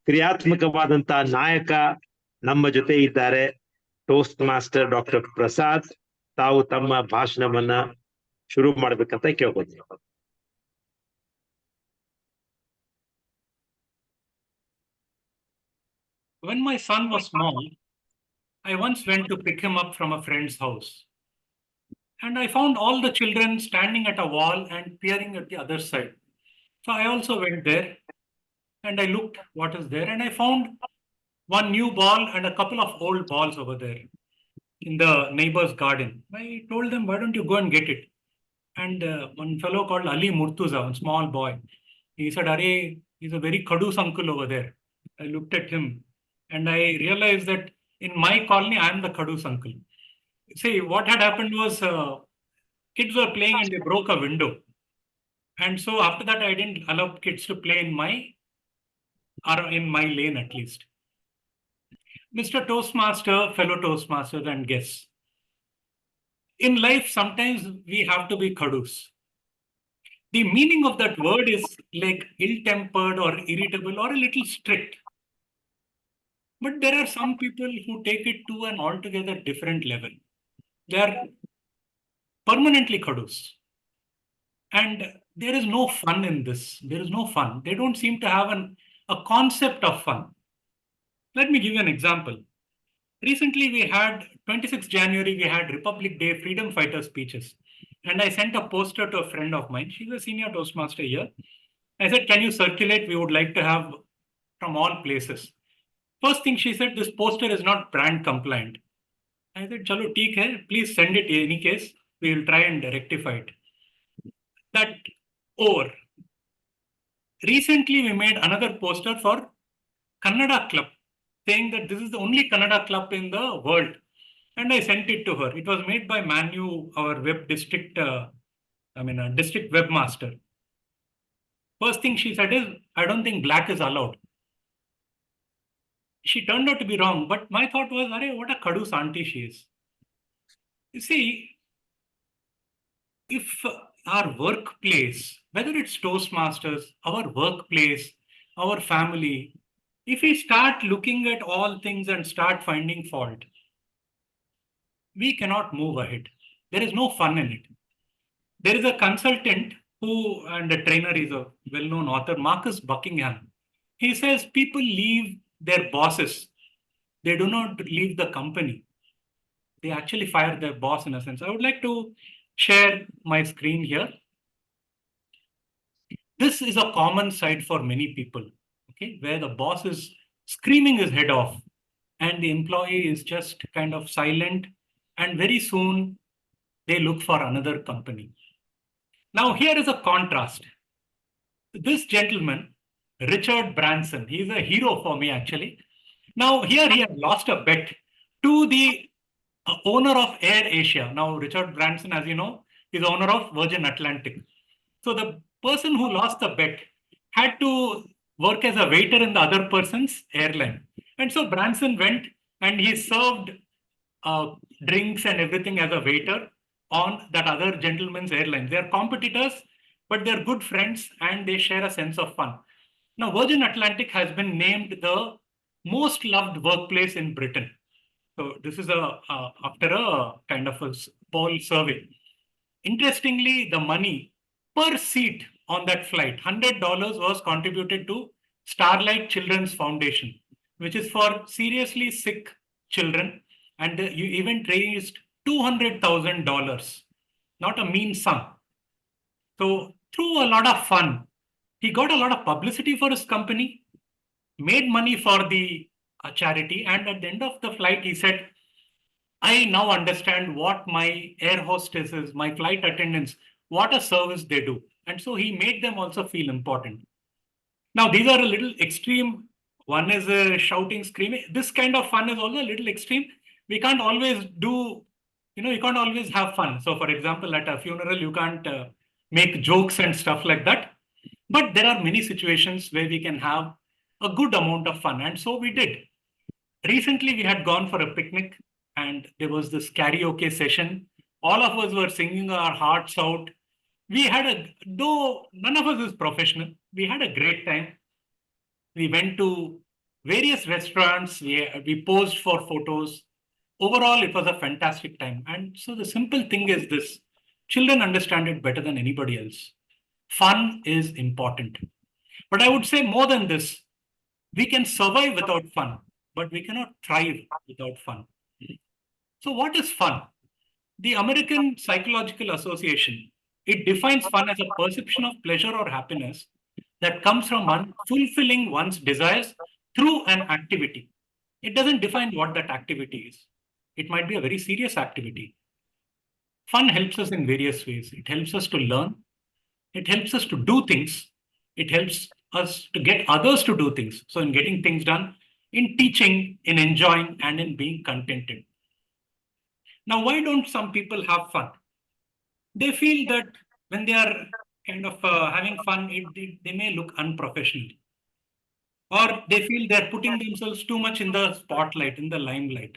ಕ್ರಿಯಾತ್ಮಕವಾದಂತಹ ನಾಯಕ ನಮ್ಮ ಜೊತೆ ಇದ್ದಾರೆ. ಟೋಸ್ಟ್ ಮಾಸ್ಟರ್ ಡಾಕ್ಟರ್ ಪ್ರಸಾದ್, ತಾವು ತಮ್ಮ ಭಾಷಣವನ್ನ ಶುರು ಮಾಡ್ಬೇಕಂತ ಕೇಳ್ಬೋದು. When my son was small, I once went to pick him up from a friend's house. And I found all the children standing at a wall and peering at the other side. So I also went there and I looked what is there. And I found one new ball and a couple of old balls over there in the neighbor's garden. I told them, why don't you go and get it? And one fellow called Ali Murtuza, one small boy, he said, Are, he's a very Kadus uncle over there. I looked at him and I realized that in my colony, I am the Kadus uncle. See, what had happened was kids were playing and they broke a window. And so after that, I didn't allow kids to play in my lane at least. Mr. Toastmaster, fellow Toastmasters and guests. In life, sometimes we have to be Kadus. The meaning of that word is like ill-tempered or irritable or a little strict. But there are some people who take it to an altogether different level. They are permanently Kadus. And there is no fun in this. There is no fun. They don't seem to have a concept of fun. Let me give you an example. Recently, we had 26th January, we had Republic Day freedom fighter speeches. And I sent a poster to a friend of mine. She's a senior Toastmaster here. I said, can you circulate? We would like to have from all places. First thing she said, this poster is not brand compliant. I said, chalo, theek hai. Please send it in any case. We will try and rectify it. That over. Recently, we made another poster for Kannada Club, saying that this is the only Kannada club in the world. And I sent it to her. It was made by Manu, our district webmaster. First thing she said is, I don't think black is allowed. She turned out to be wrong, but my thought was, Arey, what a Kadus auntie she is. You see, if our workplace, whether it's Toastmasters, our workplace, our family, if we start looking at all things and start finding fault, we cannot move ahead. There is no fun in it. There is a consultant and a trainer, is a well-known author, Marcus Buckingham. He says people leave their bosses. They do not leave the company. They actually fire their boss in a sense. I would like to share my screen here. This is a common sight for many people, okay, where the boss is screaming his head off and the employee is just kind of silent, and very soon they look for another company. Now, here is a contrast. This gentleman, Richard Branson, he's a hero for me actually. Now, here he has lost a bet to the owner of Air Asia. Now, Richard Branson, as you know, is owner of Virgin Atlantic. So the person who lost the bet had to work as a waiter in the other person's airline. And so Branson went and he served drinks and everything as a waiter on that other gentleman's airline. They are competitors, but they're good friends and they share a sense of fun. Now, Virgin Atlantic has been named the most loved workplace in Britain. So this is after a kind of a poll survey. Interestingly, the money per seat on that flight, $100 was contributed to Starlight Children's Foundation, which is for seriously sick children. And the event raised $200,000, not a mean sum. So through a lot of fun, he got a lot of publicity for his company, made money for the charity. And at the end of the flight, he said, I now understand what my air hostesses, my flight attendants, what a service they do. And so he made them also feel important. Now, these are a little extreme. One is shouting, screaming. This kind of fun is also a little extreme. We can't always you can't always have fun. So, for example, at a funeral, you can't make jokes and stuff like that. But there are many situations where we can have a good amount of fun. And so we did. Recently, we had gone for a picnic and there was this karaoke session. All of us were singing our hearts out. We had though none of us is professional, we had a great time. We went to various restaurants. We posed for photos. Overall, it was a fantastic time. And so the simple thing is this: children understand it better than anybody else. Fun is important. But I would say more than this, we can survive without fun, but we cannot thrive without fun. So, what is fun? The American Psychological Association, it defines fun as a perception of pleasure or happiness that comes from one fulfilling one's desires through an activity. It doesn't define what that activity is. It might be a very serious activity. Fun helps us in various ways. It helps us to learn. It helps us to do things. It helps us to get others to do things. So, in getting things done, in teaching, in enjoying, and in being contented. Now, why don't some people have fun? They feel that when they are kind of having fun, they may look unprofessional, or they feel they're putting themselves too much in the spotlight, in the limelight.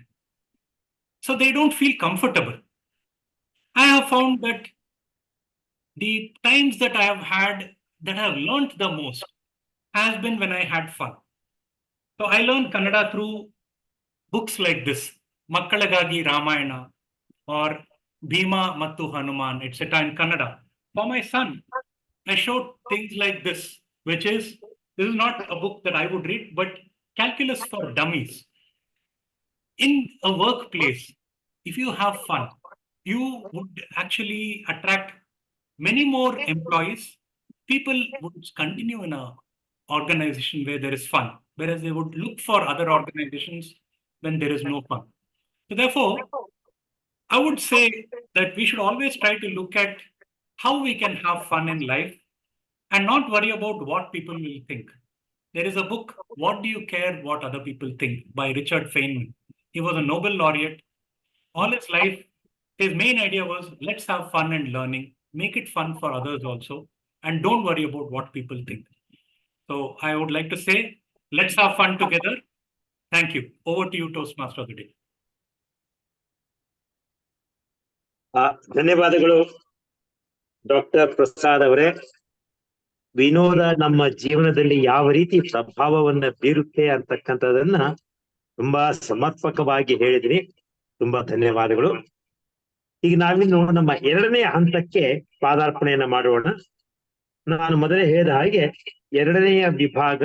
So they don't feel comfortable. I have found that the times that I have had that I have learned the most has been when I had fun. So I learned Kannada through books like this, Makkalagagi Ramayana or Bhima Mattu Hanuman, etc. in Kannada. For my son, I showed things like this is not a book that I would read, but Calculus for Dummies. In a workplace, if you have fun, you would actually attract many more employees. People would continue in a organization where there is fun, whereas they would look for other organizations when there is no fun. So therefore, I would say that we should always try to look at how we can have fun in life and not worry about what people will think. There is a book, What Do You Care What Other People Think, by Richard Feynman. He was a Nobel laureate. All his life, his main idea was let's have fun and learning, make it fun for others also, and don't worry about what people think. So I would like to say, let's have fun together. Thank you. Over to you, Toastmaster of the day. ಧನ್ಯವಾದಗಳು doctor Prasad ಅವರೇ. ವಿನೋದ ನಮ್ಮ ಜೀವನದಲ್ಲಿ ಯಾವ ರೀತಿ ಪ್ರಭಾವವನ್ನ ಬೀರುತ್ತೆ ಅಂತಕ್ಕಂಥದನ್ನ ತುಂಬಾ ಸಮರ್ಪಕವಾಗಿ ಹೇಳಿದ್ರಿ. ತುಂಬಾ ಧನ್ಯವಾದಗಳು. ಈಗ ನಾವಿನ್ನು ನಮ್ಮ ಎರಡನೇ ಹಂತಕ್ಕೆ ಪಾದಾರ್ಪಣೆಯನ್ನ ಮಾಡೋಣ. ನಾನು ಮೊದಲೇ ಹೇಳಿದ ಹಾಗೆ ಎರಡನೆಯ ವಿಭಾಗ